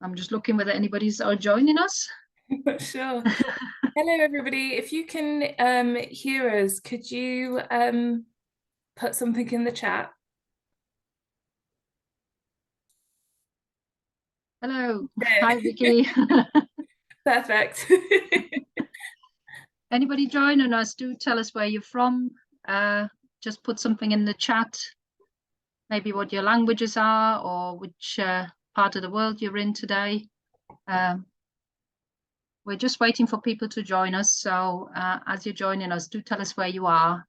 I'm just looking whether anybody's joining us. Sure. Hello, everybody. If you can hear us, could you put something in the chat? Hello. Hi, Yeah. Vicky. Perfect. Anybody joining us, do tell us where you're from. Just put something in the chat, maybe what your languages are or which part of the world you're in today. We're just waiting for people to join us. So as you're joining us, do tell us where you are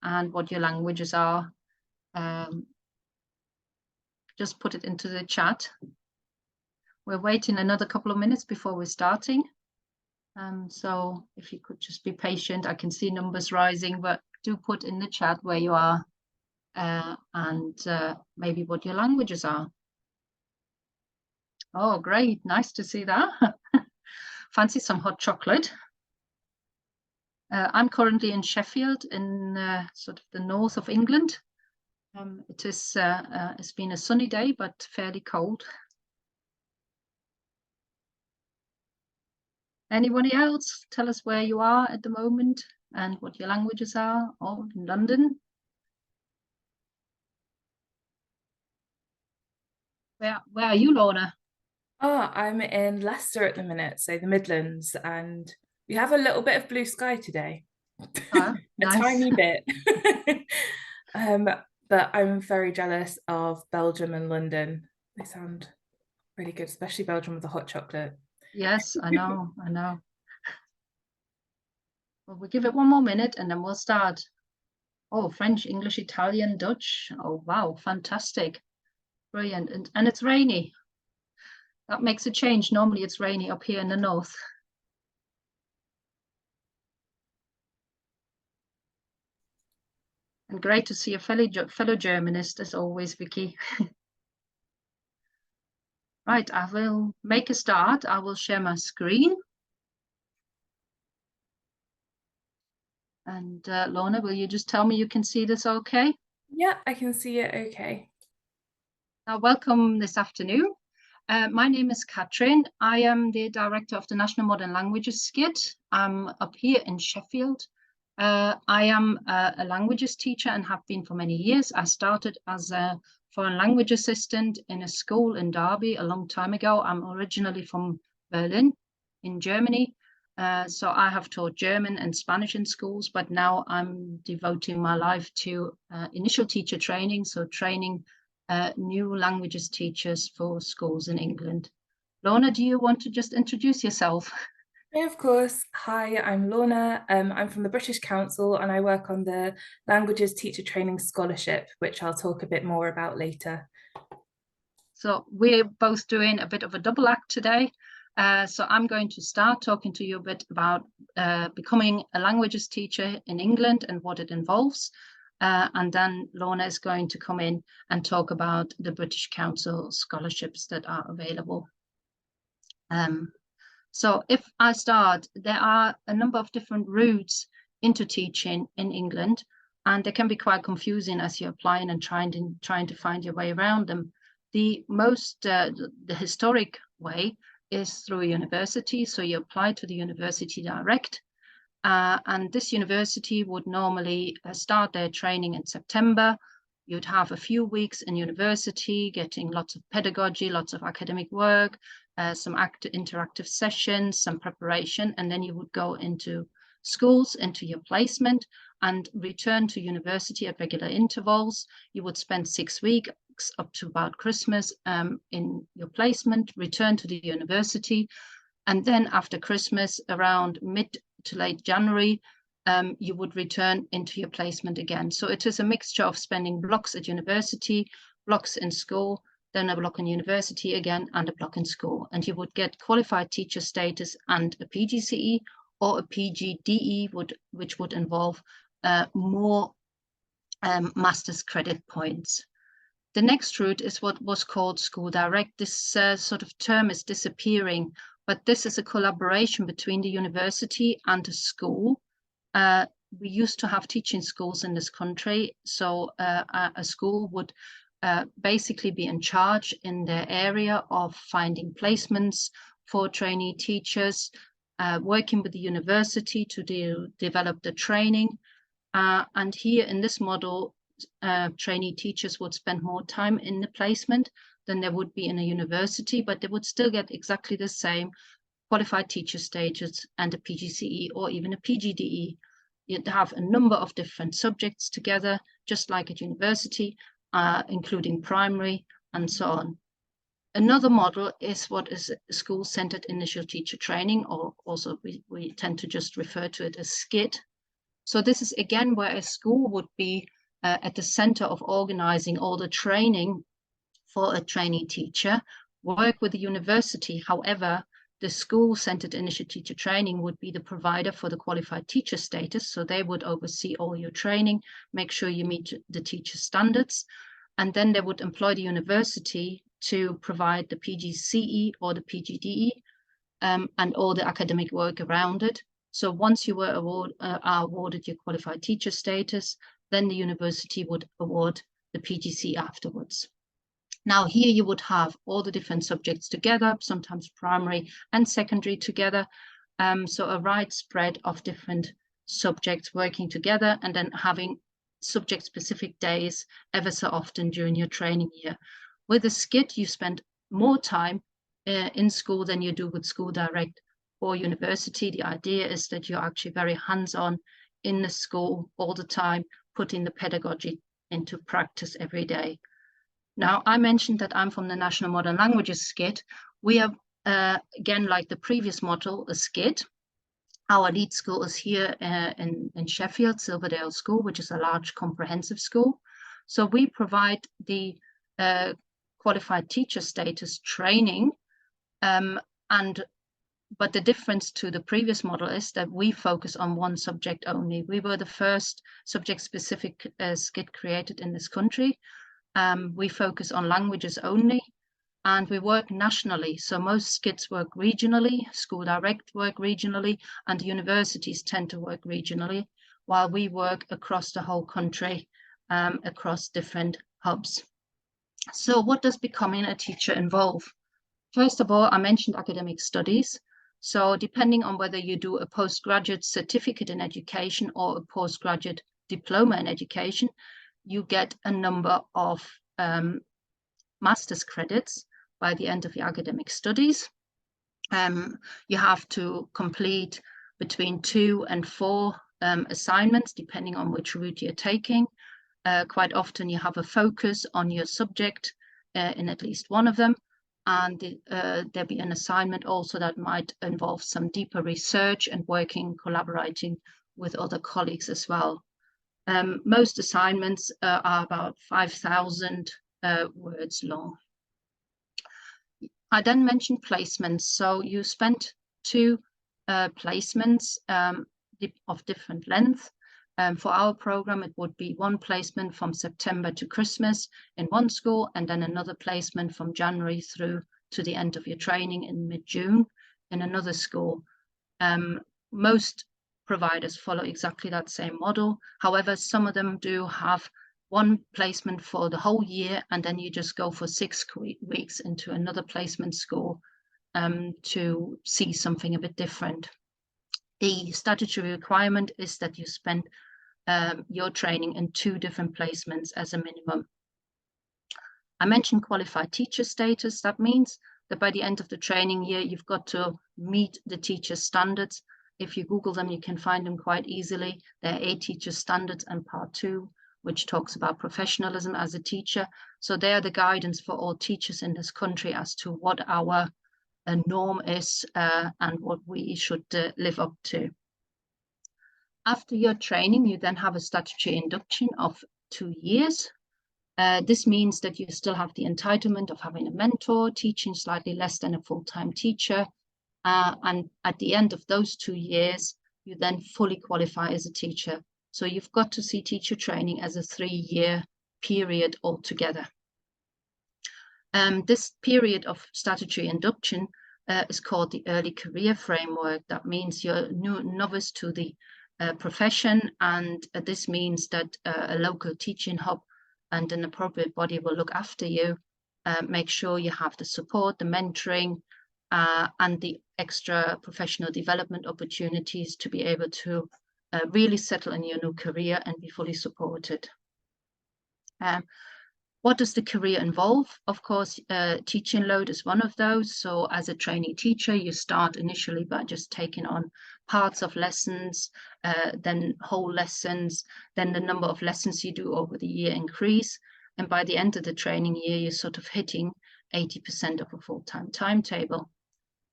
and what your languages are. Just put it into the chat. We're waiting another couple of minutes before we're starting. So if you could just be patient, I can see numbers rising, but do put in the chat where you are and maybe what your languages are. Oh, great. Nice to see that. Fancy some hot chocolate. I'm currently in Sheffield in sort of the north of England. It's been a sunny day, but fairly cold. Anybody else? Tell us where you are at the moment and what your languages are. Oh, in London. Where are you, Lorna? Oh, I'm in Leicester at the minute, so the Midlands, and we have a little bit of blue sky today. A Nice. tiny bit. Um, but I'm very jealous of Belgium and London. They sound really good, especially Belgium with the hot chocolate. Yes, I know. Well, we'll give it one more minute and then we'll start. Oh, French, English, Italian, Dutch. Oh, wow, fantastic. Brilliant. And it's rainy. That makes a change. Normally it's rainy up here in the north. And great to see a fellow Germanist as always, Vicky. Right, I will make a start. I will share my screen. And Lorna, will you just tell me you can see this okay? Yeah, I can see it okay. Welcome this afternoon. My name is Katrin. I am the director of the National Modern Languages SCID. I'm up here in Sheffield. I am a languages teacher and have been for many years. I started as a foreign language assistant in a school in Derby a long time ago. I'm originally from Berlin in Germany. So I have taught German and Spanish in schools, but now I'm devoting my life to initial teacher training, so training new languages teachers for schools in England. Lorna, do you want to just introduce yourself? Yeah, of course. Hi, I'm Lorna. I'm from the British Council and I work on the Languages Teacher Training Scholarship, which I'll talk a bit more about later. So we're both doing a bit of a double act today. So I'm going to start talking to you a bit about becoming a languages teacher in England and what it involves. And then Lorna is going to come in and talk about the British Council scholarships that are available. So if I start, there are a number of different routes into teaching in England, and they can be quite confusing as you're applying and trying to find your way around them. The historic way is through a university. So you apply to the university direct. And this university would normally start their training in September. You'd have a few weeks in university, getting lots of pedagogy, lots of academic work, some interactive sessions, some preparation, and then you would go into schools, into your placement, and return to university at regular intervals. You would spend 6 weeks up to about Christmas in your placement, return to the university, and then after Christmas, around mid to late January, you would return into your placement again. So it is a mixture of spending blocks at university, blocks in school, then a block in university again, and a block in school. And you would get qualified teacher status and a PGCE or a PGDE, which would involve more master's credit points. The next route is what was called School Direct. This sort of term is disappearing, but this is a collaboration between the university and the school. We used to have teaching schools in this country, so a school would basically be in charge in their area of finding placements for trainee teachers, working with the university to develop the training. And here in this model, trainee teachers would spend more time in the placement than they would be in a university, but they would still get exactly the same qualified teacher status and a PGCE or even a PGDE. You'd have a number of different subjects together, just like at university, including primary and so on. Another model is what is school-centered initial teacher training, or also we tend to just refer to it as SCIT. So this is again where a school would be at the center of organizing all the training for a trainee teacher, work with the university. However, the school-centered initial teacher training would be the provider for the qualified teacher status. So they would oversee all your training, make sure you meet the teacher standards, and then they would employ the university to provide the PGCE or the PGDE and all the academic work around it. So once you were awarded your qualified teacher status, then the university would award the PGC afterwards. Now here you would have all the different subjects together, sometimes primary and secondary together. So a wide spread of different subjects working together, and then having subject-specific days ever so often during your training year. With a SCIT, you spend more time in school than you do with School Direct or university. The idea is that you're actually very hands-on in the school all the time, putting the pedagogy into practice every day. Now, I mentioned that I'm from the National Modern Languages SCIT. We have, again, like the previous model, a SCIT. Our lead school is here in Sheffield, Silverdale School, which is a large comprehensive school. So we provide the qualified teacher status training, but the difference to the previous model is that we focus on one subject only. We were the first subject-specific SCIT created in this country. We focus on languages only, and we work nationally. So most SCITs work regionally, School Direct work regionally, and universities tend to work regionally, while we work across the whole country, across different hubs. So what does becoming a teacher involve? First of all, I mentioned academic studies. So depending on whether you do a postgraduate certificate in education or a postgraduate diploma in education, you get a number of master's credits by the end of your academic studies. You have to complete between 2 and 4 assignments, depending on which route you're taking. Quite often you have a focus on your subject in at least one of them, and there'll be an assignment also that might involve some deeper research and collaborating with other colleagues as well. Most assignments are about 5,000 words long. I then mentioned placements. So you spent 2 placements of different length. For our program, it would be 1 placement from September to Christmas in one school, and then another placement from January through to the end of your training in mid-June in another school. Most providers follow exactly that same model. However, some of them do have 1 placement for the whole year, and then you just go for 6 weeks into another placement school to see something a bit different. The statutory requirement is that you spend your training in 2 different placements as a minimum. I mentioned qualified teacher status. That means that by the end of the training year, you've got to meet the teacher standards. If you Google them, you can find them quite easily. There are 8 teacher standards and part 2, which talks about professionalism as a teacher. So they are the guidance for all teachers in this country as to what our norm is and what we should live up to. After your training, you then have a statutory induction of 2 years. This means that you still have the entitlement of having a mentor, teaching slightly less than a full-time teacher. And at the end of those 2 years, you then fully qualify as a teacher. So you've got to see teacher training as a 3-year period altogether. This period of statutory induction is called the early career framework. That means you're novice to the profession, and this means that a local teaching hub and an appropriate body will look after you. Make sure you have the support, the mentoring, and the extra professional development opportunities to be able to really settle in your new career and be fully supported. What does the career involve? Of course, teaching load is one of those. So as a trainee teacher, you start initially by just taking on parts of lessons, then whole lessons, then the number of lessons you do over the year increase. And by the end of the training year, you're sort of hitting 80% of a full-time timetable.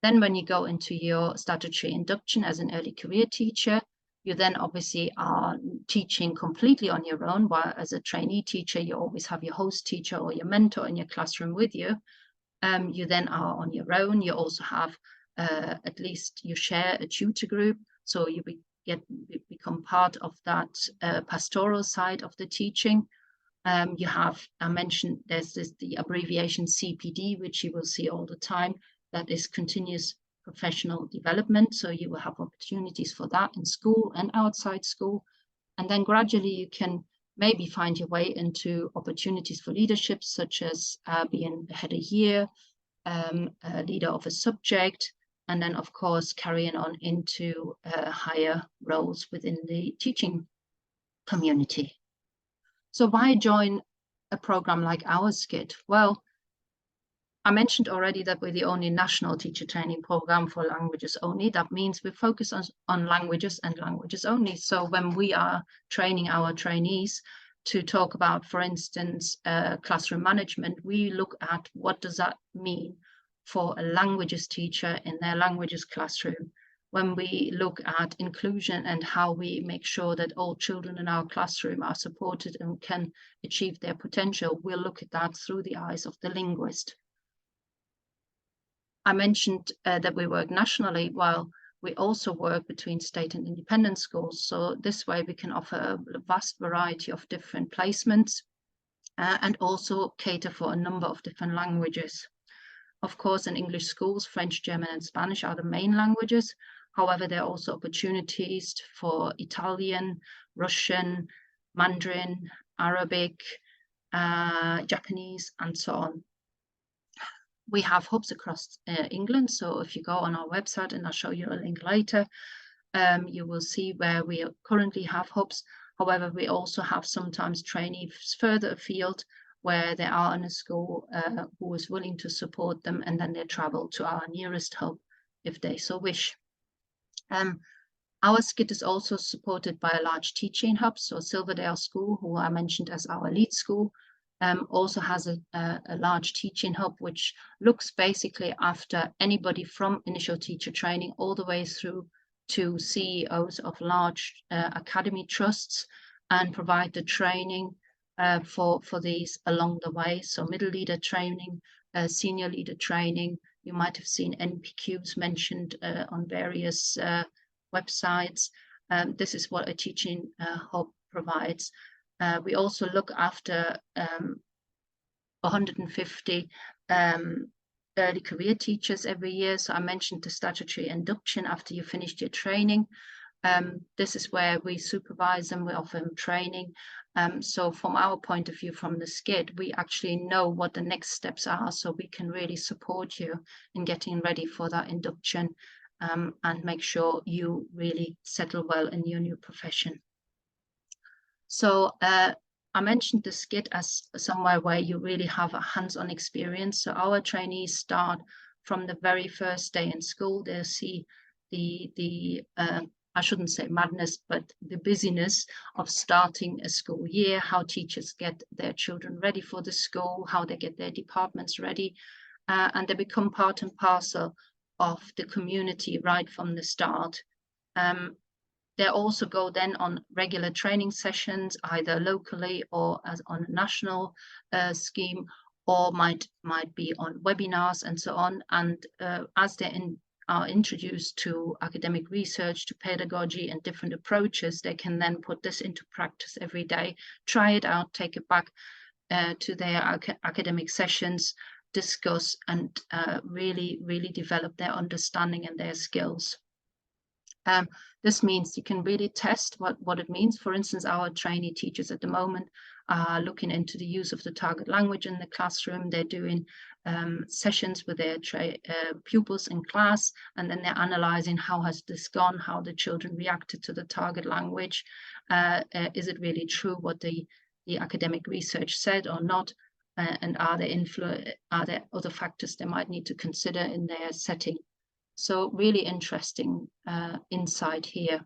Then when you go into your statutory induction as an early career teacher, you then obviously are teaching completely on your own, while as a trainee teacher, you always have your host teacher or your mentor in your classroom with you. You then are on your own. You also have at least you share a tutor group, so you become part of that pastoral side of the teaching. You have, I mentioned, there's the abbreviation CPD, which you will see all the time. That is continuous professional development. So you will have opportunities for that in school and outside school. And then gradually you can maybe find your way into opportunities for leadership, such as being a head of year, a leader of a subject, and then of course carrying on into higher roles within the teaching community. So why join a program like our SCID? Well, I mentioned already that we're the only national teacher training program for languages only. That means we focus on languages and languages only. So when we are training our trainees to talk about, for instance, classroom management, we look at what does that mean for a languages teacher in their languages classroom. When we look at inclusion and how we make sure that all children in our classroom are supported and can achieve their potential, we'll look at that through the eyes of the linguist. I mentioned that we work nationally, while we also work between state and independent schools. So this way we can offer a vast variety of different placements and also cater for a number of different languages. Of course, in English schools, French, German, and Spanish are the main languages. However, there are also opportunities for Italian, Russian, Mandarin, Arabic, Japanese, and so on. We have hubs across England. So if you go on our website, and I'll show you a link later, you will see where we currently have hubs. However, we also have sometimes trainees further afield where they are in a school who is willing to support them, and then they travel to our nearest hub if they so wish. Our SCID is also supported by a large teaching hub. So Silverdale School, who I mentioned as our lead school, also has a large teaching hub, which looks basically after anybody from initial teacher training all the way through to CEOs of large academy trusts, and provide the training for these along the way. So middle leader training, senior leader training. You might have seen NPQs mentioned on various websites. This is what a teaching hub provides. We also look after 150 early career teachers every year. So I mentioned the statutory induction after you finished your training. This is where we supervise them, we offer them training. So from our point of view, from the SCID, we actually know what the next steps are, so we can really support you in getting ready for that induction and make sure you really settle well in your new profession. So I mentioned the SCID as somewhere where you really have a hands-on experience. So our trainees start from the very first day in school. They'll see the I shouldn't say madness, but the busyness of starting a school year, how teachers get their children ready for the school, how they get their departments ready, and they become part and parcel of the community right from the start. They also go then on regular training sessions, either locally or as on a national scheme, or might be on webinars and so on. And as they are introduced to academic research, to pedagogy and different approaches, they can then put this into practice every day, try it out, take it back to their academic sessions, discuss, and really develop their understanding and their skills. This means you can really test what it means. For instance, our trainee teachers at the moment are looking into the use of the target language in the classroom. They're doing sessions with their pupils in class, and then they're analyzing how has this gone, how the children reacted to the target language. Is it really true what the academic research said or not? And are there other factors they might need to consider in their setting? So really interesting insight here.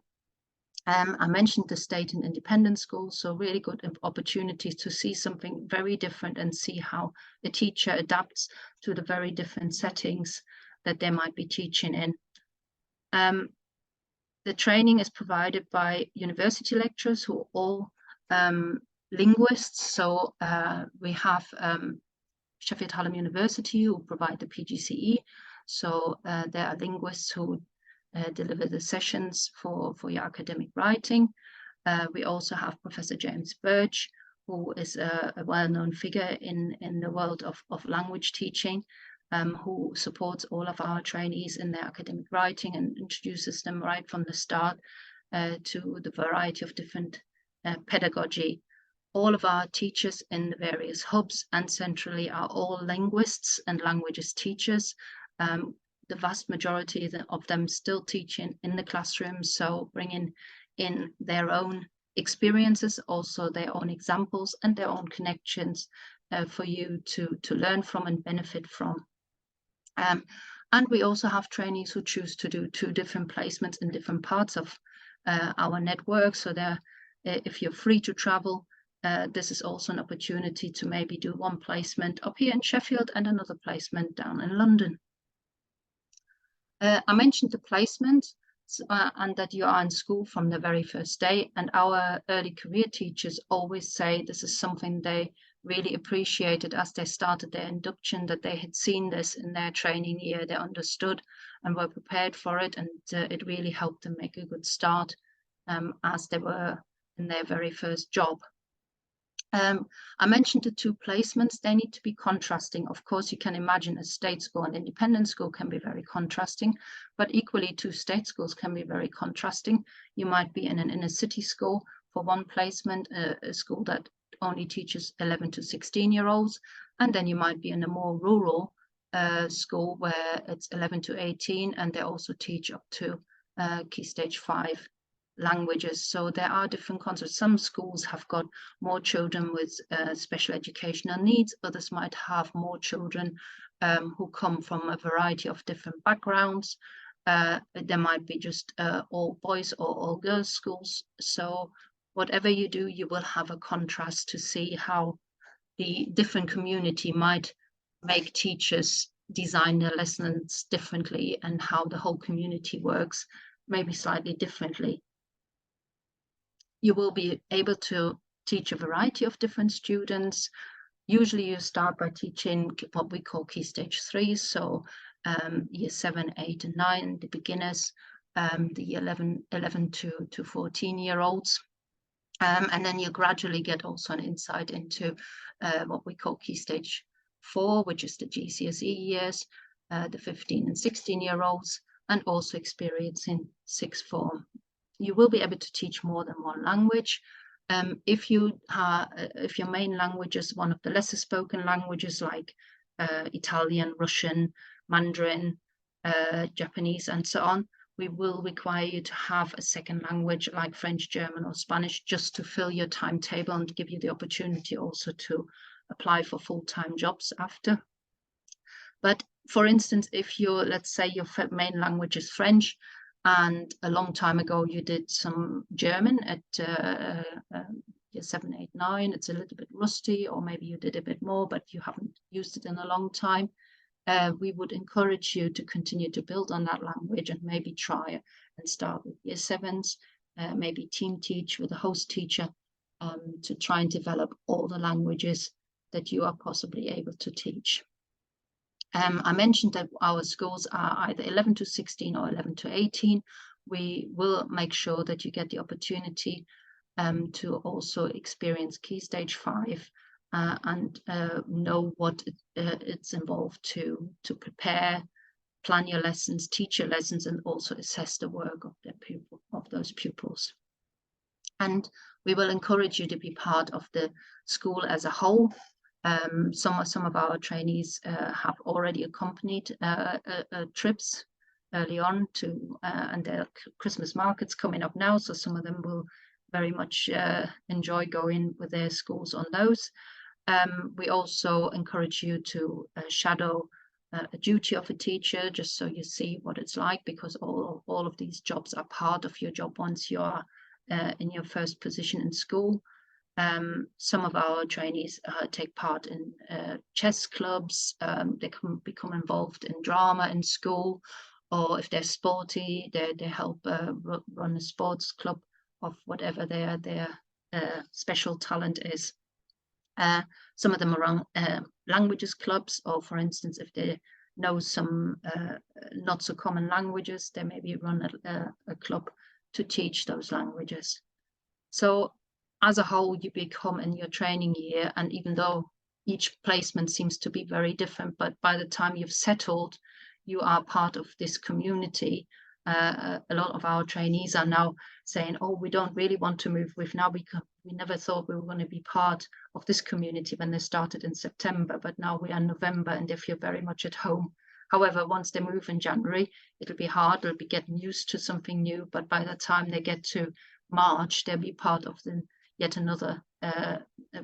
I mentioned the state and independent schools, so really good opportunities to see something very different and see how a teacher adapts to the very different settings that they might be teaching in. The training is provided by university lecturers who are all linguists. So we have Sheffield Hallam University who provide the PGCE. So there are linguists who deliver the sessions for your academic writing. We also have Professor James Birch, who is a well-known figure in the world of language teaching, who supports all of our trainees in their academic writing and introduces them right from the start to the variety of different pedagogy. All of our teachers in the various hubs and centrally are all linguists and languages teachers. The vast majority of them still teaching in the classroom, so bringing in their own experiences, also their own examples and their own connections for you to learn from and benefit from. And we also have trainees who choose to do 2 different placements in different parts of our network. So if you're free to travel, this is also an opportunity to maybe do 1 placement up here in Sheffield and another placement down in London. I mentioned the placement and that you are in school from the very first day, and our early career teachers always say this is something they really appreciated as they started their induction, that they had seen this in their training year, they understood and were prepared for it, and it really helped them make a good start as they were in their very first job. I mentioned the 2 placements, they need to be contrasting. Of course, you can imagine a state school and independent school can be very contrasting, but equally 2 state schools can be very contrasting. You might be in an inner city school for 1 placement, a school that only teaches 11 to 16-year-olds, and then you might be in a more rural school where it's 11 to 18 and they also teach up to Key Stage 5 languages. So there are different concepts. Some schools have got more children with special educational needs, others might have more children who come from a variety of different backgrounds. There might be just all boys or all girls schools. So whatever you do, you will have a contrast to see how the different community might make teachers design their lessons differently and how the whole community works maybe slightly differently. You will be able to teach a variety of different students. Usually you start by teaching what we call Key Stage 3, so year 7, 8 and 9, the beginners, the 11 to 14-year-olds. And then you gradually get also an insight into what we call Key Stage 4, which is the GCSE years, the 15 and 16-year-olds, and also experiencing 6th form. You will be able to teach more than 1 language. If your main language is one of the lesser spoken languages like Italian, Russian, Mandarin, Japanese, and so on, we will require you to have a second language like French, German, or Spanish just to fill your timetable and give you the opportunity also to apply for full-time jobs after. But for instance, if let's say your main language is French, and a long time ago you did some German at year 7, 8, 9, it's a little bit rusty, or maybe you did a bit more, but you haven't used it in a long time. We would encourage you to continue to build on that language and maybe try and start with year 7s, maybe team teach with a host teacher to try and develop all the languages that you are possibly able to teach. I mentioned that our schools are either 11 to 16 or 11 to 18. We will make sure that you get the opportunity to also experience Key Stage 5 and know what it's involved to prepare, plan your lessons, teach your lessons, and also assess the work of those pupils. And we will encourage you to be part of the school as a whole. Some of our trainees have already accompanied trips early on to, and there are Christmas markets coming up now, so some of them will very much enjoy going with their schools on those. We also encourage you to shadow a duty of a teacher, just so you see what it's like, because all of these jobs are part of your job once you are in your first position in school. Some of our trainees take part in chess clubs. They can become involved in drama in school, or if they're sporty, they help run a sports club of whatever their special talent is. Some of them are on languages clubs, or for instance, if they know some not so common languages, they maybe run a club to teach those languages. So as a whole, you become in your training year, and even though each placement seems to be very different, but by the time you've settled, you are part of this community. A lot of our trainees are now saying, oh, we don't really want to move. We never thought we were going to be part of this community when they started in September, but now we are in November and they feel very much at home. However, once they move in January, it'll be hard, they'll be getting used to something new, but by the time they get to March, they'll be part of yet another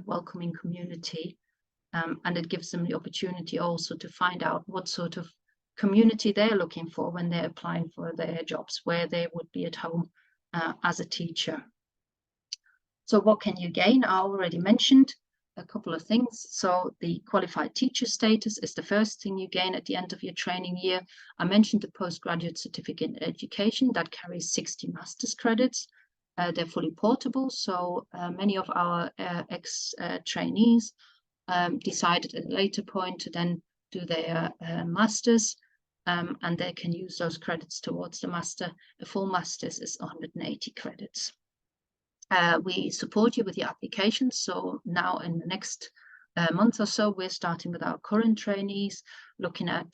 welcoming community. And it gives them the opportunity also to find out what sort of community they're looking for when they're applying for their jobs, where they would be at home as a teacher. So what can you gain? I already mentioned a couple of things. So the qualified teacher status is the first thing you gain at the end of your training year. I mentioned the postgraduate certificate in education that carries 60 master's credits. They're fully portable, so many of our ex-trainees decided at a later point to then do their masters, and they can use those credits towards the master. A full master's is 180 credits. We support you with your applications, so now in the next month or so, we're starting with our current trainees, looking at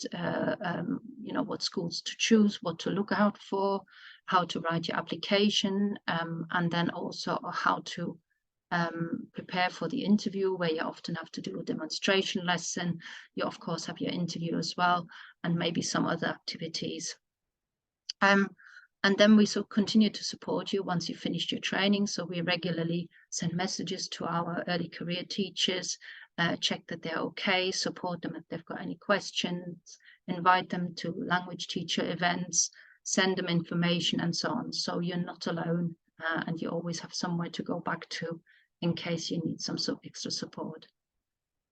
what schools to choose, what to look out for, how to write your application, and then also how to prepare for the interview, where you often have to do a demonstration lesson. You of course have your interview as well, and maybe some other activities. And then we continue to support you once you've finished your training. So we regularly send messages to our early career teachers, check that they're okay, support them if they've got any questions, invite them to language teacher events, send them information and so on. So you're not alone, and you always have somewhere to go back to in case you need some sort of extra support.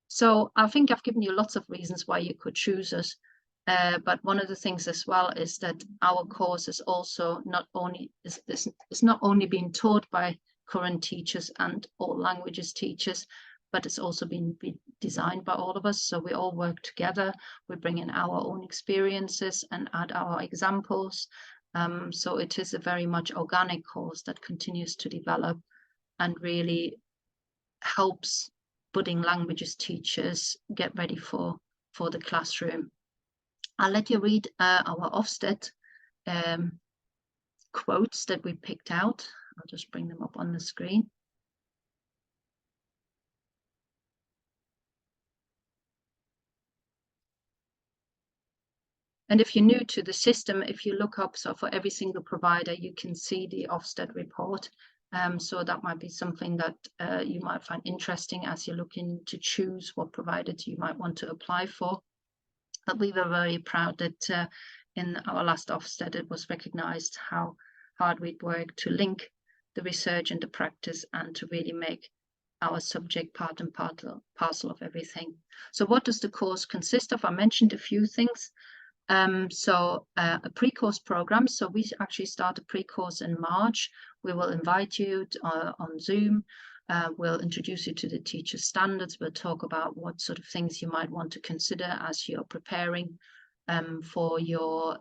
So I think I've given you lots of reasons why you could choose us. But one of the things as well is that our course is also not only being taught by current teachers and all languages teachers, but it's also been designed by all of us. So we all work together. We bring in our own experiences and add our examples. So it is a very much organic course that continues to develop and really helps budding languages teachers get ready for the classroom. I'll let you read our Ofsted quotes that we picked out. I'll just bring them up on the screen. And if you're new to the system, if you look up, so for every single provider, you can see the Ofsted report. So that might be something that you might find interesting as you're looking to choose what providers you might want to apply for. But we were very proud that in our last Ofsted, it was recognized how hard we'd worked to link the research and the practice and to really make our subject part and parcel of everything. So what does the course consist of? I mentioned a few things. A pre-course program. So we actually start a pre-course in March. We will invite you on Zoom. We'll introduce you to the teacher standards. We'll talk about what sort of things you might want to consider as you're preparing for your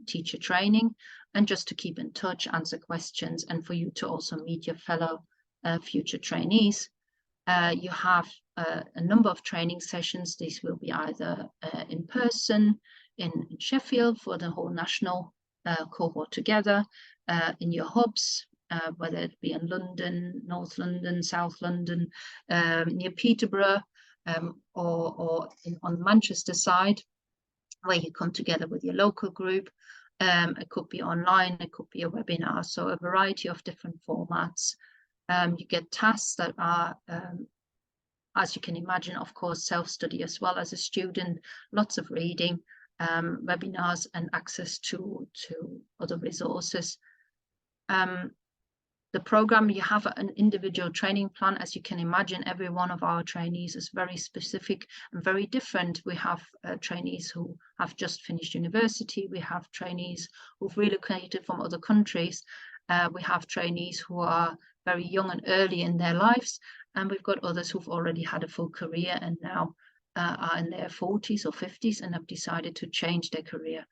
teacher training, and just to keep in touch, answer questions, and for you to also meet your fellow future trainees. You have a number of training sessions. These will be either in person, in Sheffield for the whole national cohort together, in your hubs, whether it be in London, North London, South London, near Peterborough, or on the Manchester side, where you come together with your local group. It could be online, it could be a webinar, so a variety of different formats. You get tasks that are, as you can imagine, of course, self-study as well as a student, lots of reading, webinars, and access to other resources. The program, you have an individual training plan. As you can imagine, every one of our trainees is very specific and very different. We have trainees who have just finished university. We have trainees who've relocated from other countries. We have trainees who are very young and early in their lives. And we've got others who've already had a full career and now are in their 40s or 50s and have decided to change their career.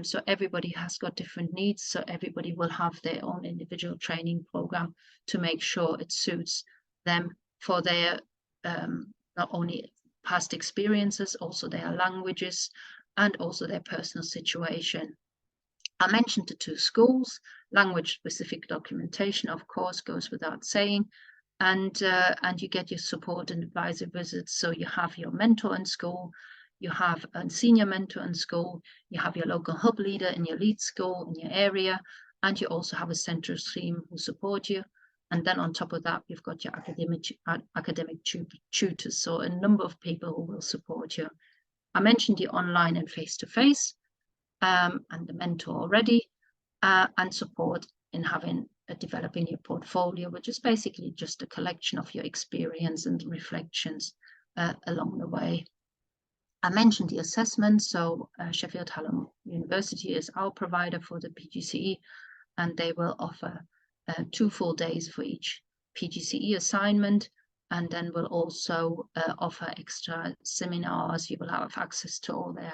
So everybody has got different needs, so everybody will have their own individual training program to make sure it suits them for their not only past experiences, also their languages and also their personal situation. I mentioned the 2 schools. Language specific documentation, of course, goes without saying, and you get your support and advisor visits. So you have your mentor in school, you have a senior mentor in school, you have your local hub leader in your lead school in your area, and you also have a central team who support you. And then on top of that, you've got your academic tutors, so a number of people who will support you. I mentioned the online and face-to-face, and the mentor already, and support in developing your portfolio, which is basically just a collection of your experience and reflections along the way. I mentioned the assessment, so Sheffield Hallam University is our provider for the PGCE, and they will offer 2 full days for each PGCE assignment, and then will also offer extra seminars. You will have access to all their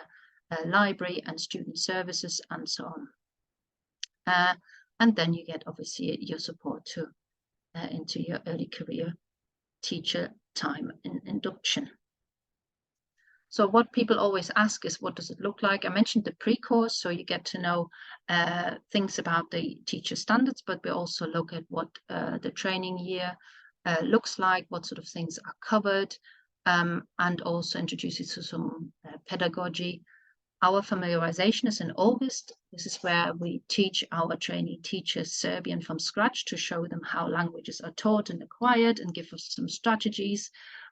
library and student services and so on. And then you get obviously your support into your early career teacher time in induction. So what people always ask is, what does it look like? I mentioned the pre-course, so you get to know things about the teacher standards, but we also look at what the training year looks like, what sort of things are covered, and also introduce you to some pedagogy. Our familiarization is in August. This is where we teach our trainee teachers Serbian from scratch to show them how languages are taught and acquired and give us some strategies.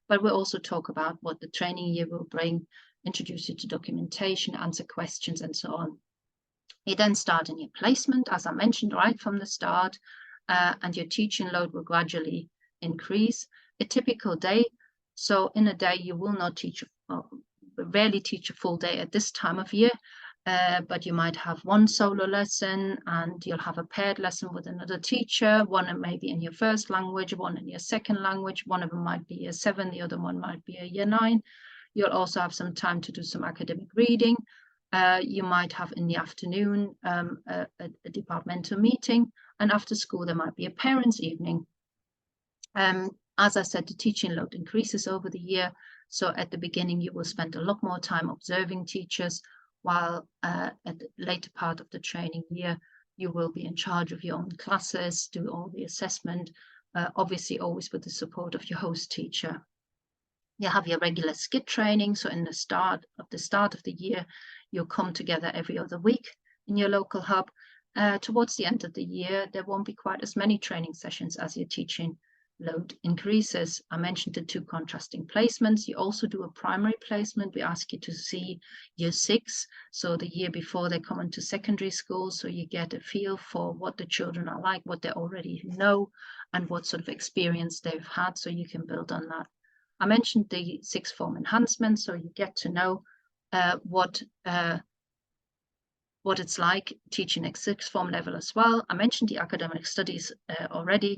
But we'll also talk about what the training year will bring, introduce you to documentation, answer questions, and so on. You then start in your placement, as I mentioned right from the start, and your teaching load will gradually increase. A typical day, so in a day you will not teach, rarely teach a full day at this time of year, but you might have 1 solo lesson, and you'll have a paired lesson with another teacher, one maybe in your first language, one in your second language, one of them might be year 7, the other one might be a year 9. You'll also have some time to do some academic reading. You might have in the afternoon a departmental meeting, and after school there might be a parents' evening. As I said, the teaching load increases over the year, so at the beginning you will spend a lot more time observing teachers, while at the later part of the training year, you will be in charge of your own classes, do all the assessment, obviously always with the support of your host teacher. You have your regular SCIT training, so in the start of the year, you'll come together every other week in your local hub. Towards the end of the year, there won't be quite as many training sessions as your teaching load increases. I mentioned the 2 contrasting placements. You also do a primary placement. We ask you to see year 6, so the year before they come into secondary school, so you get a feel for what the children are like, what they already know, and what sort of experience they've had, so you can build on that. I mentioned the 6th form enhancement, so you get to know what it's like teaching at 6th form level as well. I mentioned the academic studies already.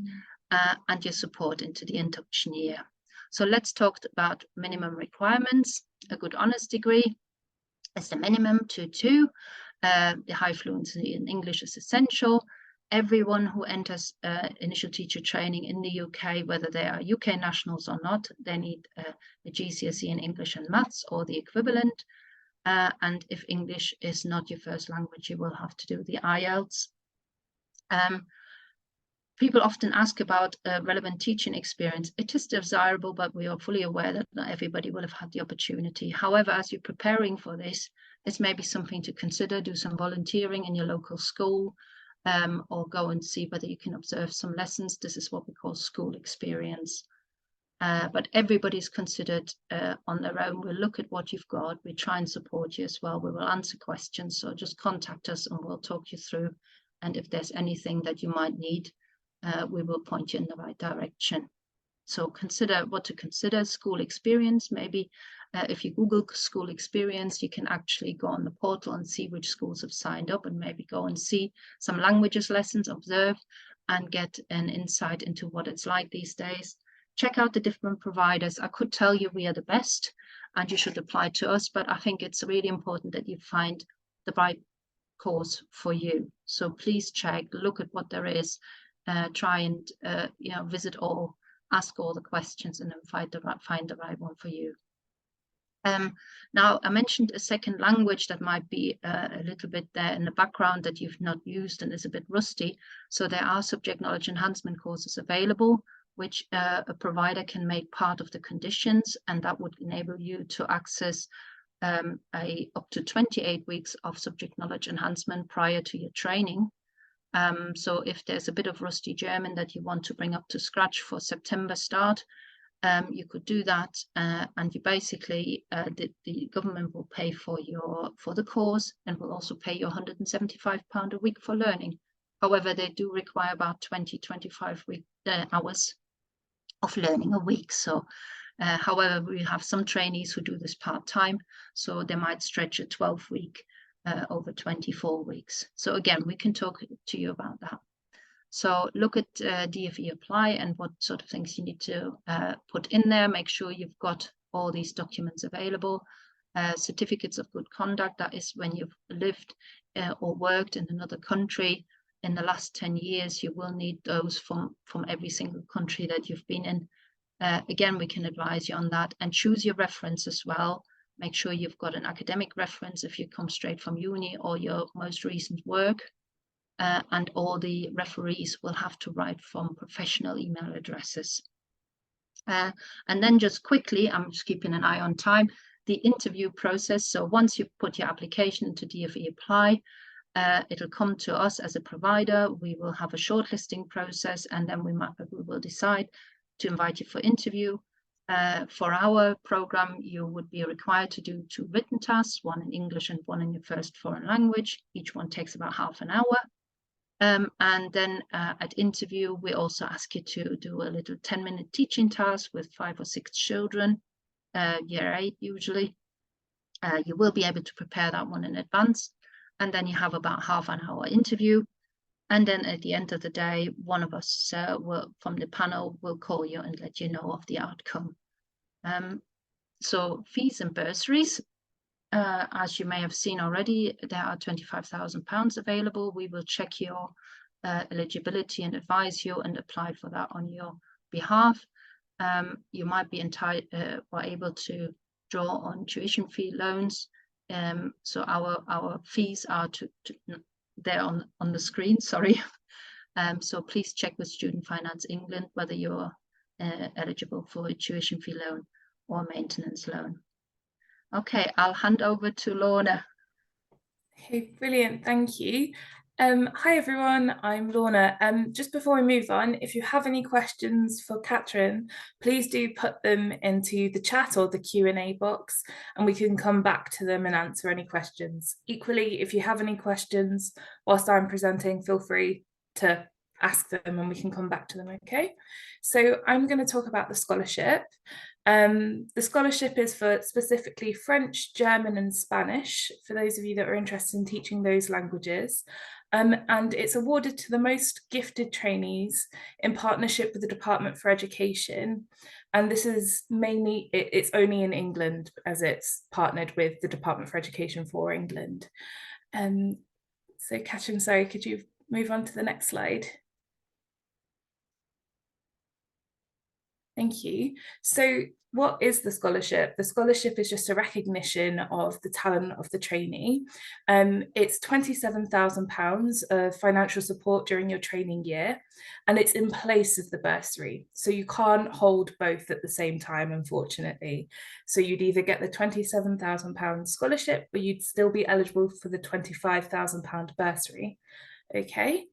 And your support into the induction year. So let's talk about minimum requirements. A good honours degree is the minimum, 2-2. The high fluency in English is essential. Everyone who enters initial teacher training in the UK, whether they are UK nationals or not, they need a GCSE in English and maths or the equivalent. And if English is not your first language, you will have to do the IELTS. People often ask about relevant teaching experience. It is desirable, but we are fully aware that not everybody will have had the opportunity. However, as you're preparing for this, it's maybe something to consider. Do some volunteering in your local school, or go and see whether you can observe some lessons. This is what we call school experience. But everybody's considered on their own. We'll look at what you've got. We try and support you as well. We will answer questions. So just contact us and we'll talk you through. And if there's anything that you might need, we will point you in the right direction. So consider what to consider. School experience, maybe if you Google school experience, you can actually go on the portal and see which schools have signed up, and maybe go and see some languages lessons, observe, and get an insight into what it's like these days. Check out the different providers. I could tell you we are the best and you should apply to us, but I think it's really important that you find the right course for you. So please check, look at what there is, try and visit all, ask all the questions, and then find the right one for you. Now, I mentioned a second language that might be a little bit there in the background that you've not used and is a bit rusty. So there are subject knowledge enhancement courses available, which a provider can make part of the conditions, and that would enable you to access up to 28 weeks of subject knowledge enhancement prior to your training. So if there's a bit of rusty German that you want to bring up to scratch for September start, you could do that, and you basically the government will pay for the course, and will also pay you £175 a week for learning. However, they do require about 20-25 hours of learning a week. So however, we have some trainees who do this part-time, so they might stretch a 12-week over 24 weeks. So again, we can talk to you about that. So look at DFE Apply and what sort of things you need to put in there. Make sure you've got all these documents available. Certificates of good conduct, that is when you've lived or worked in another country in the last 10 years. You will need those from every single country that you've been in. Again, we can advise you on that, and choose your reference as well. Make sure you've got an academic reference if you come straight from uni or your most recent work. And all the referees will have to write from professional email addresses. And then just quickly, I'm just keeping an eye on time, the interview process. So once you put your application into DFE Apply, it'll come to us as a provider. We will have a shortlisting process, and then we will decide to invite you for interview. For our program, you would be required to do 2 written tasks, one in English and one in your first foreign language. Each one takes about half an hour. And then at interview, we also ask you to do a little 10-minute teaching task with 5 or 6 children, year 8 usually. You will be able to prepare that one in advance. And then you have about half an hour interview. And then at the end of the day, one of us from the panel will call you and let you know of the outcome. So fees and bursaries. As you may have seen already, there are £25,000 available. We will check your eligibility and advise you and apply for that on your behalf. You might be able to draw on tuition fee loans. So our fees are there on the screen, sorry. So please check with Student Finance England whether you're eligible for a tuition fee loan or maintenance loan. Okay, I'll hand over to Lorna. Okay, brilliant, thank you. Hi everyone, I'm Lorna. Just before we move on, if you have any questions for Catherine, please do put them into the chat or the Q&A box, and we can come back to them and answer any questions. Equally, if you have any questions whilst I'm presenting, feel free to ask them and we can come back to them, okay? So I'm going to talk about the scholarship. The scholarship is for specifically French, German and Spanish, for those of you that are interested in teaching those languages. And it's awarded to the most gifted trainees in partnership with the Department for Education. And this is mainly, it's only in England as it's partnered with the Department for Education for England. So Catherine, sorry, could you move on to the next slide? Thank you. So what is the scholarship? The scholarship is just a recognition of the talent of the trainee. It's £27,000 of financial support during your training year, and it's in place of the bursary. So you can't hold both at the same time, unfortunately. So you'd either get the £27,000 scholarship, or you'd still be eligible for the £25,000 bursary. Okay.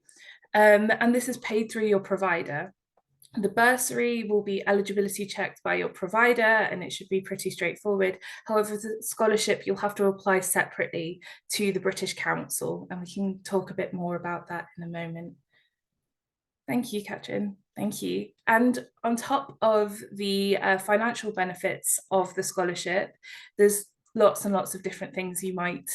And this is paid through your provider. The bursary will be eligibility checked by your provider, and it should be pretty straightforward. However, the scholarship, you'll have to apply separately to the British Council, and we can talk a bit more about that in a moment. Thank you, Katrin. Thank you. And on top of the financial benefits of the scholarship, there's lots and lots of different things you might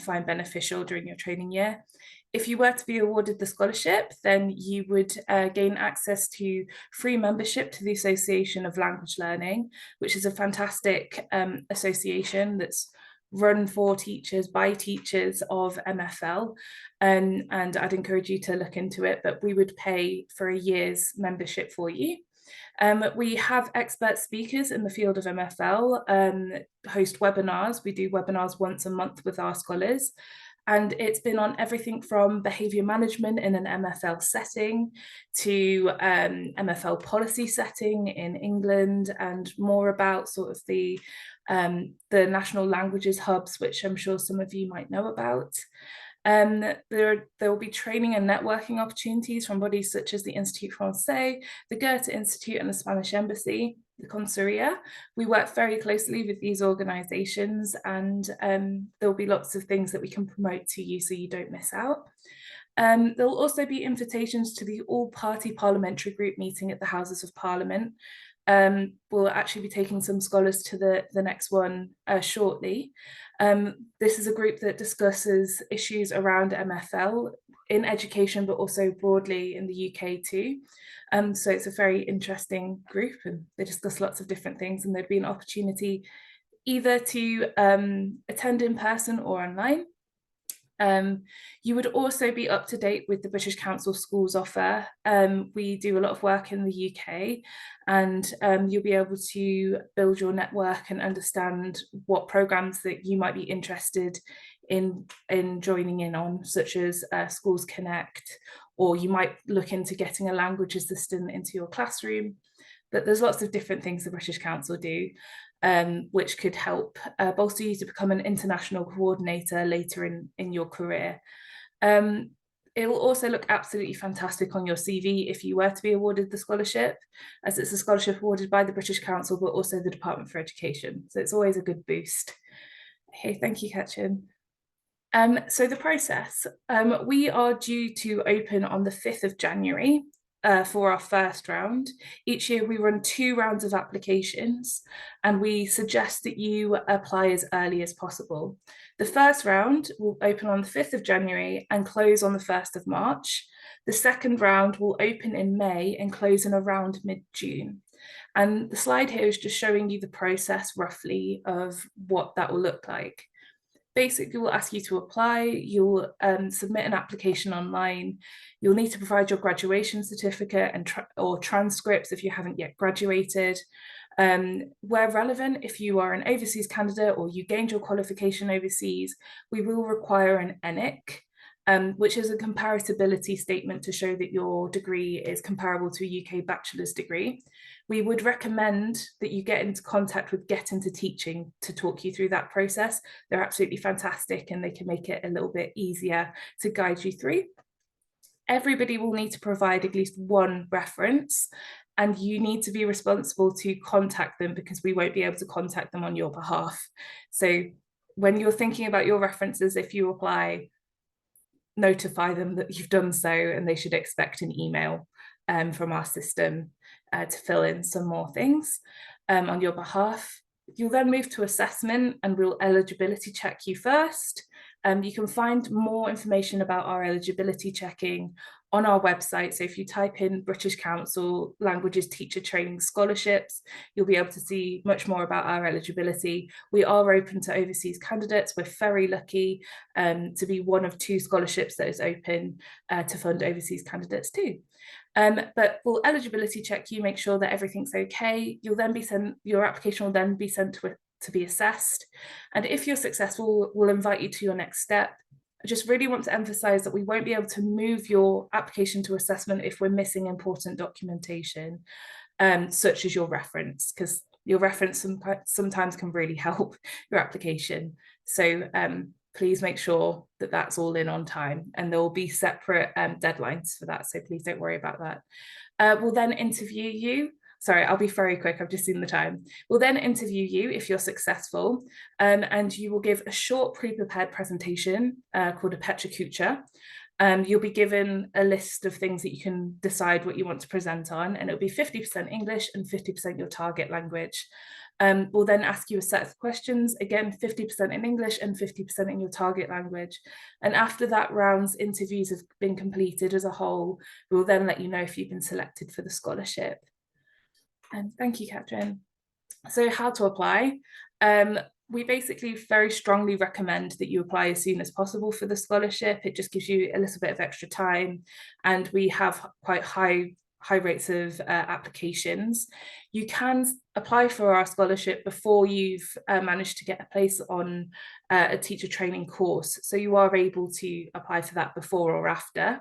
find beneficial during your training year. If you were to be awarded the scholarship, then you would gain access to free membership to the Association of Language Learning, which is a fantastic association that's run for teachers by teachers of MFL. And I'd encourage you to look into it, but we would pay for a year's membership for you. We have expert speakers in the field of MFL, host webinars. We do webinars once a month with our scholars. And it's been on everything from behaviour management in an MFL setting to MFL policy setting in England, and more about sort of the national languages hubs, which I'm sure some of you might know about. There will be training and networking opportunities from bodies such as the Institut Français, the Goethe Institute and the Spanish Embassy, the Consuria. We work very closely with these organisations, and there will be lots of things that we can promote to you so you don't miss out. There will also be invitations to the all-party parliamentary group meeting at the Houses of Parliament. We'll actually be taking some scholars to the next one shortly. This is a group that discusses issues around MFL in education, but also broadly in the UK too. So it's a very interesting group, and they discuss lots of different things, and there'd be an opportunity either to attend in person or online. You would also be up to date with the British Council Schools offer. We do a lot of work in the UK, and you'll be able to build your network and understand what programmes that you might be interested in joining in on, such as Schools Connect, or you might look into getting a language assistant into your classroom. But there's lots of different things the British Council do, which could help bolster you to become an international coordinator later in your career. It will also look absolutely fantastic on your CV if you were to be awarded the scholarship, as it's a scholarship awarded by the British Council, but also the Department for Education. So it's always a good boost. Okay, thank you, Katrin. So the process, we are due to open on the 5th of January. For our first round. Each year we run 2 rounds of applications, and we suggest that you apply as early as possible. The first round will open on the 5th of January and close on the 1st of March. The second round will open in May and close in around mid-June. And the slide here is just showing you the process roughly of what that will look like. Basically, we'll ask you to apply, you'll submit an application online, you'll need to provide your graduation certificate and or transcripts if you haven't yet graduated. Where relevant, if you are an overseas candidate or you gained your qualification overseas, we will require an ENIC, which is a comparability statement to show that your degree is comparable to a UK bachelor's degree. We would recommend that you get into contact with Get Into Teaching to talk you through that process. They're absolutely fantastic, and they can make it a little bit easier to guide you through. Everybody will need to provide at least 1 reference, and you need to be responsible to contact them, because we won't be able to contact them on your behalf. So when you're thinking about your references, if you apply, notify them that you've done so, and they should expect an email from our system to fill in some more things on your behalf. You'll then move to assessment, and we'll eligibility check you first. You can find more information about our eligibility checking on our website. So if you type in British Council Languages Teacher Training Scholarships, you'll be able to see much more about our eligibility. We are open to overseas candidates. We're very lucky to be one of 2 scholarships that is open to fund overseas candidates too. But we'll eligibility check you, make sure that everything's okay. You'll then be sent, your application will then be sent to be assessed. And if you're successful, we'll invite you to your next step. I just really want to emphasize that we won't be able to move your application to assessment if we're missing important documentation, such as your reference, because your reference sometimes can really help your application. So please make sure that that's all in on time, and there will be separate deadlines for that. So please don't worry about that. We'll then interview you. Sorry, I'll be very quick. I've just seen the time. We'll then interview you if you're successful, and you will give a short pre-prepared presentation called a Petra Kucha. You'll be given a list of things that you can decide what you want to present on, and it'll be 50% English and 50% your target language. We'll then ask you a set of questions, again, 50% in English and 50% in your target language. And after that round's interviews have been completed as a whole, we'll then let you know if you've been selected for the scholarship. And thank you, Catherine. So how to apply? We basically very strongly recommend that you apply as soon as possible for the scholarship. It just gives you a little bit of extra time, and we have quite high rates of applications. You can apply for our scholarship before you've managed to get a place on a teacher training course. So you are able to apply for that before or after.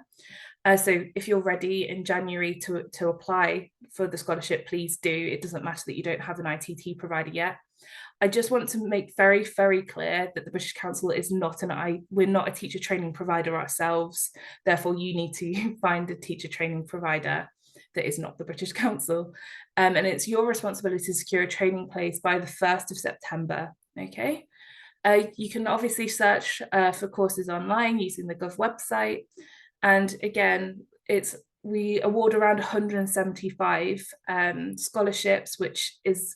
So if you're ready in January to apply for the scholarship, please do. It doesn't matter that you don't have an ITT provider yet. I just want to make very, very clear that the British Council is not we're not a teacher training provider ourselves. Therefore, you need to find a teacher training provider that is not the British Council. And it's your responsibility to secure a training place by the 1st of September, okay? You can obviously search for courses online using the Gov website. And again, we award around 175 scholarships, which is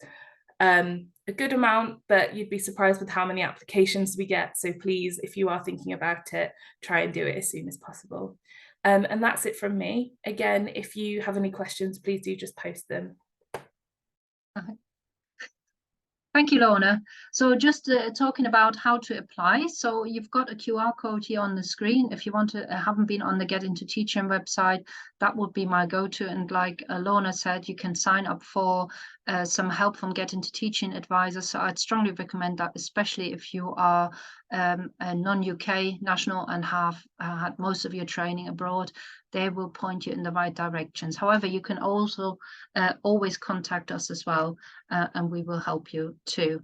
a good amount, but you'd be surprised with how many applications we get. So please, if you are thinking about it, try and do it as soon as possible. And that's it from me. Again, if you have any questions, please do just post them. Thank you, Lorna. So just talking about how to apply. So you've got a QR code here on the screen. If you want to, haven't been on the Get Into Teaching website, that would be my go-to. And like Lorna said, you can sign up for some help from Get Into Teaching advisors. So I'd strongly recommend that, especially if you are a non-UK national and have had most of your training abroad. They will point you in the right directions. However, you can also always contact us as well, and we will help you too.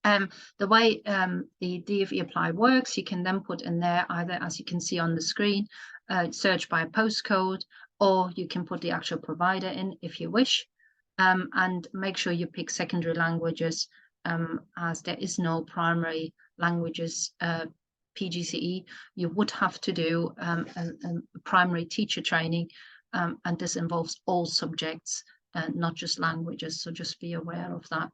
The way the DfE Apply works, you can then put in there either, as you can see on the screen, search by a postcode, or you can put the actual provider in if you wish, and make sure you pick secondary languages, as there is no primary languages PGCE. You would have to do a primary teacher training, and this involves all subjects and not just languages, so just be aware of that.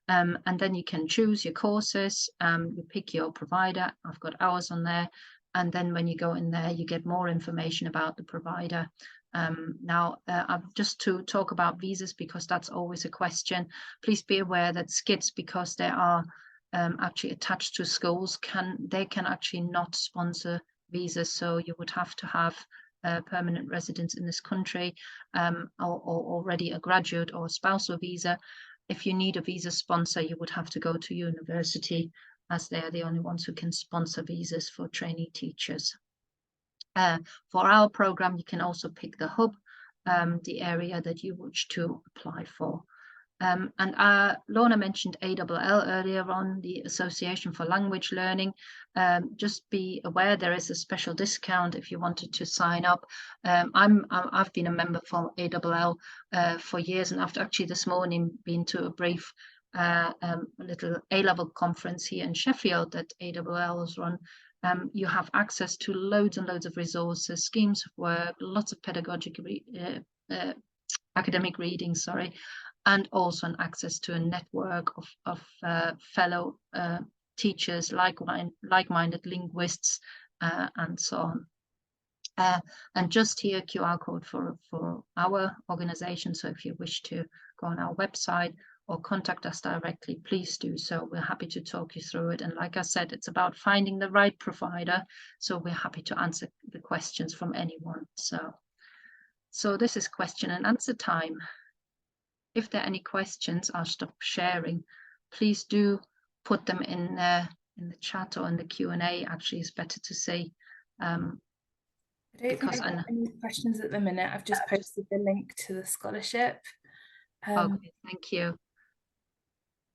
And then you can choose your courses, you pick your provider. I've got ours on there, and then when you go in there you get more information about the provider. Now, just to talk about visas, because that's always a question, please be aware that SCITs, because they are actually attached to schools, they can actually not sponsor visas. So you would have to have permanent residence in this country, or already a graduate or a spousal visa. If you need a visa sponsor, you would have to go to university, as they're the only ones who can sponsor visas for trainee teachers. For our program, you can also pick the hub, the area that you wish to apply for. And Lorna mentioned ALL earlier on, the Association for Language Learning. Just be aware there is a special discount if you wanted to sign up. I've been a member for ALL for years, and after actually this morning been to a brief little A-level conference here in Sheffield that ALL has run. You have access to loads and loads of resources, schemes of work, lots of pedagogic academic reading, sorry, and also an access to a network of fellow teachers, like-minded linguists, and so on. And just here, QR code for our organization. So if you wish to go on our website or contact us directly, please do so. We're happy to talk you through it. And like I said, it's about finding the right provider. So we're happy to answer the questions from anyone. So So this is question and answer time. If there are any questions, I'll stop sharing. Please do put them in the chat or in the Q&A. Actually, it's better to say. I don't think I've got any questions at the minute. I've just posted the link to the scholarship. Okay, thank you.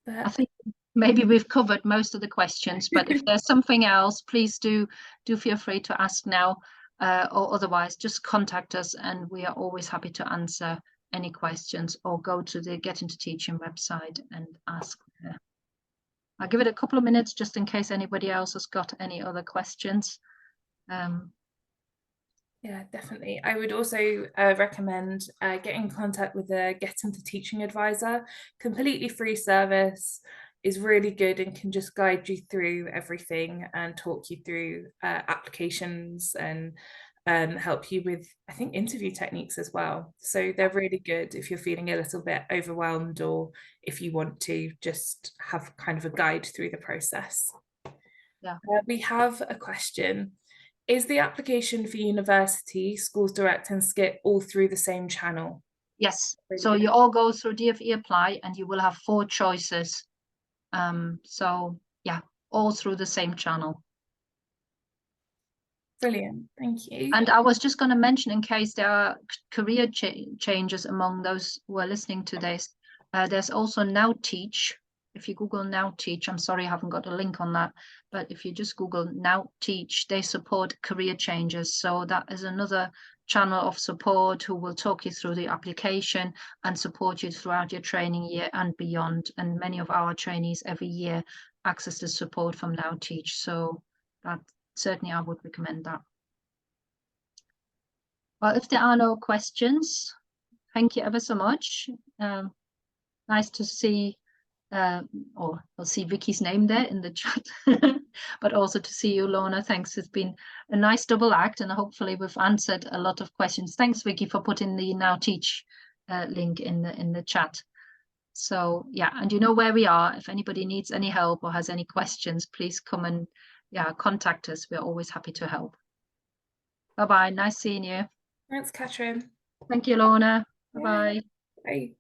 But I think maybe we've covered most of the questions, but if there's something else, please do feel free to ask now, or otherwise just contact us, and we are always happy to answer any questions, or go to the Get Into Teaching website and ask there. I'll give it a couple of minutes just in case anybody else has got any other questions. Yeah, definitely. I would also recommend getting in contact with a Get Into Teaching advisor. Completely free service, is really good and can just guide you through everything and talk you through applications and help you with, I think, interview techniques as well. So they're really good if you're feeling a little bit overwhelmed, or if you want to just have kind of a guide through the process. Yeah. We have a question. Is the application for university, Schools Direct and Skip all through the same channel? Yes, so you all go through DFE Apply and you will have 4 choices. So yeah, all through the same channel. Brilliant, thank you. And I was just going to mention, in case there are career changes among those who are listening to this, there's also Now Teach. If you Google Now Teach, I'm sorry I haven't got a link on that, but if you just Google Now Teach, they support career changes. So that is another channel of support who will talk you through the application and support you throughout your training year and beyond. And many of our trainees every year access the support from Now Teach. So that certainly I would recommend that. Well, if there are no questions, thank you ever so much. Nice to see, or I'll see Vicky's name there in the chat, but also to see you, Lorna. Thanks. It's been a nice double act, and hopefully we've answered a lot of questions. Thanks, Vicky, for putting the Now Teach link in the chat. So yeah, and you know where we are. If anybody needs any help or has any questions, please come and contact us. We're always happy to help. Bye-bye. Nice seeing you. Thanks, Catherine. Thank you, Lorna. Bye-bye. Bye.